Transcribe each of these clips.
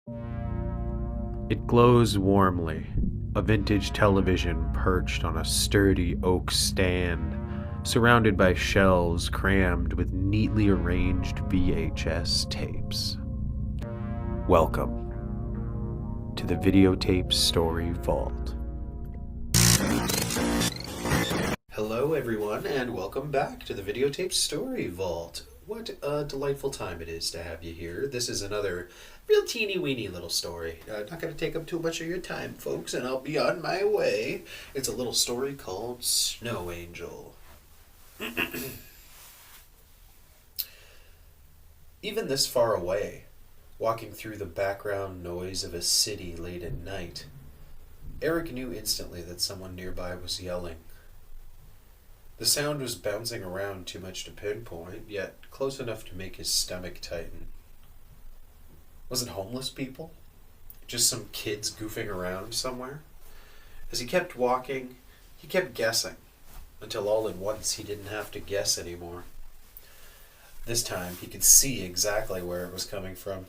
It glows warmly, a vintage television perched on a sturdy oak stand, surrounded by shelves crammed with neatly arranged VHS tapes. Welcome to the Videotape Story Vault. Hello everyone, and welcome back to the Videotape Story Vault. What a delightful time it is to have you here. This is another real teeny weeny little story. Not going to take up too much of your time, folks, and I'll be on my way. It's a little story called Snow Angel. Even this far away, walking through the background noise of a city late at night, Eric knew instantly that someone nearby was yelling. The sound was bouncing around too much to pinpoint, yet close enough to make his stomach tighten. Was it homeless people? Just some kids goofing around somewhere? As he kept walking, he kept guessing, until all at once he didn't have to guess anymore. This time he could see exactly where it was coming from.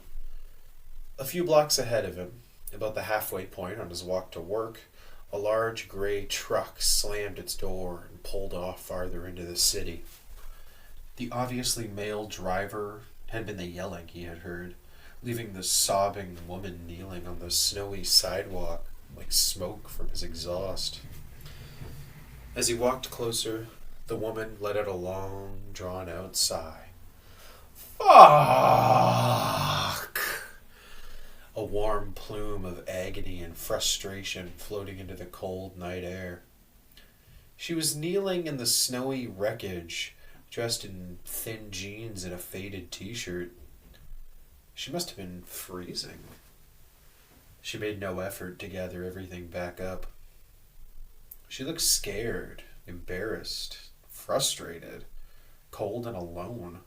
A few blocks ahead of him, about the halfway point on his walk to work, a large gray truck slammed its door and pulled off farther into the city. The obviously male driver had been the yelling he had heard, leaving the sobbing woman kneeling on the snowy sidewalk like smoke from his exhaust. As he walked closer, the woman let out a long, drawn-out sigh. Fuck! A warm plume of agony and frustration floating into the cold night air. She was kneeling in the snowy wreckage, dressed in thin jeans and a faded t-shirt. She must have been freezing. She made no effort to gather everything back up. She looked scared, embarrassed, frustrated, cold and alone.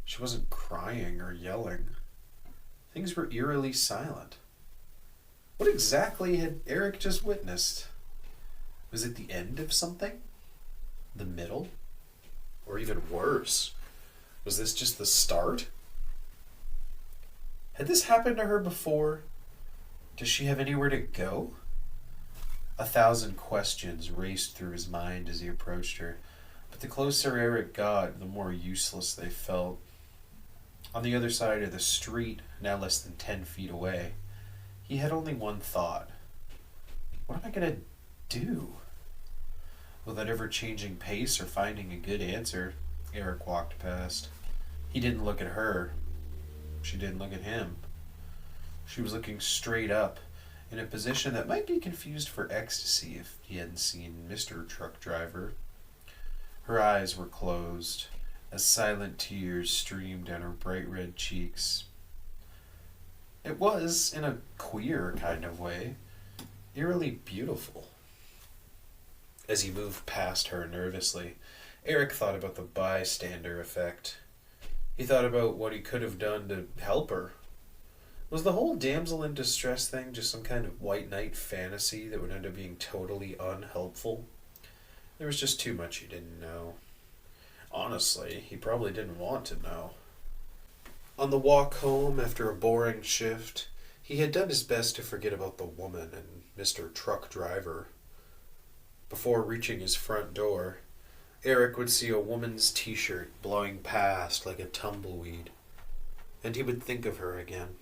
She wasn't crying or yelling. Things were eerily silent. What exactly had Eric just witnessed? Was it the end of something? The middle? Or even worse? Was this just the start? Had this happened to her before? Does she have anywhere to go? 1,000 questions raced through his mind as he approached her, but the closer Eric got, the more useless they felt. On the other side of the street, now less than 10 feet away, he had only one thought. What am I going to do? Without ever changing pace or finding a good answer, Eric walked past. He didn't look at her. She didn't look at him. She was looking straight up, in a position that might be confused for ecstasy if he hadn't seen Mr. Truck Driver. Her eyes were closed, as silent tears streamed down her bright red cheeks. It was, in a queer kind of way, eerily beautiful. As he moved past her nervously, Eric thought about the bystander effect. He thought about what he could have done to help her. Was the whole damsel in distress thing just some kind of white knight fantasy that would end up being totally unhelpful? There was just too much he didn't know. Honestly, he probably didn't want to know. On the walk home after a boring shift, he had done his best to forget about the woman and Mr. Truck Driver. Before reaching his front door, Eric would see a woman's t-shirt blowing past like a tumbleweed, and he would think of her again.